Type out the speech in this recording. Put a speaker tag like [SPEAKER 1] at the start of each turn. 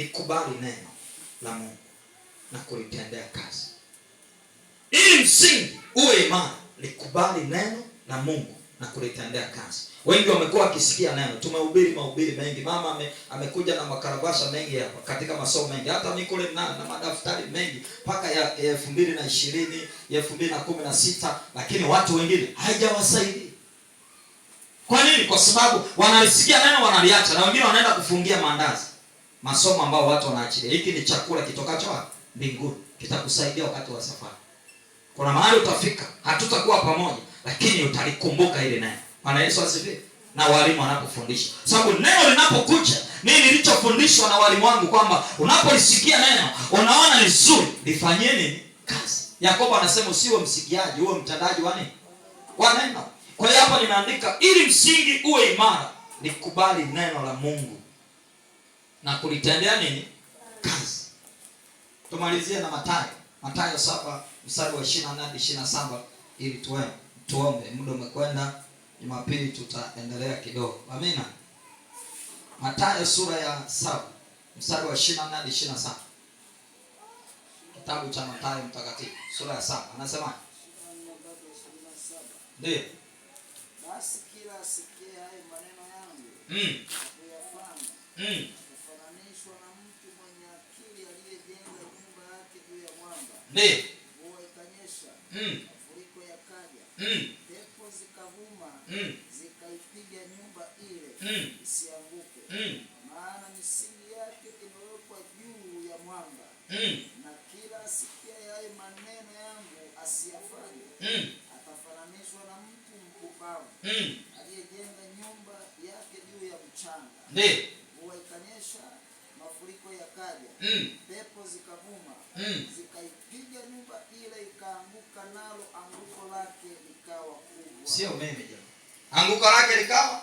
[SPEAKER 1] likubali neno la Mungu na kulitendea kazi. Ili msingi uwe imara, likubali neno la Mungu na kulitendea kazi. Wengi wamekuwa wakisikia neno. Tumehubiri mahubiri mengi. Mama amekuja na makarabasha mengi hapa katika masomo mengi. Hata mimi kule na madaftari mengi mpaka ya 2020, ya 2016, lakini watu wengine haijawasaidia. Kwa nini? Kwa sababu wanalisikia neno wanaliacha, na wengine wanaenda kufungia mandazi. Masomo ambao watu wanaachilia. Hiki ni chakula kitokacho wapi? Mbinguni. Kitakusaidia wakati wa safari. Kuna mahali utafika, hatutakuwa pamoja, lakini utalikumbuka ile neno. Bwana Yesu asifiwe. Na walimu wanapofundisha. Sababu neno linapokuja, mimi nilichofundishwa na walimu wangu kwamba unapolisikia neno, unaona ni zuri, lifanyie nini? Kazi. Yakobo anasema usiwe msikiaji, uwe mtendaji wa nini? Wa neno. Kwa hiyo hapa nimeandika ili msingi uwe imara, likubali neno la Mungu na kulitendea nini? Kazi. Tumalizie na Mathayo 7 mstari wa 24 hadi 27 ili tuombe. Muda umekwenda. Jumapili tutaendelea kidogo. Amina. Mathayo sura ya 7 mstari wa 24 hadi 27. Kitabu cha Mathayo mtakatifu sura ya 7 anasema, ndio,
[SPEAKER 2] basi kila asikie hayo maneno yangu kuyafanya kufananishwa na mtu mwenye akili aliyejenga nyumba yake juu ya mwamba.
[SPEAKER 1] Ndio,
[SPEAKER 2] mvua ikanyesha, mafuriko yakaja, pepo zikavuma, zikaipiga nyumba ile, isianguke, maana misingi yake imewekwa juu ya mwamba. Na kila asikiaye hayo maneno yangu asiyafanye atafananishwa na mtu mpumbavu aliyejenga nyumba yake juu ya mchanga.
[SPEAKER 1] ndio,
[SPEAKER 2] Mvua ikanyesha, mafuriko yakaja, pepo zikavuma, zikaipiga nyumba ile, ikaanguka, nalo anguko lake likawa kubwa.
[SPEAKER 1] sio mimi jamani. Anguko lake likawa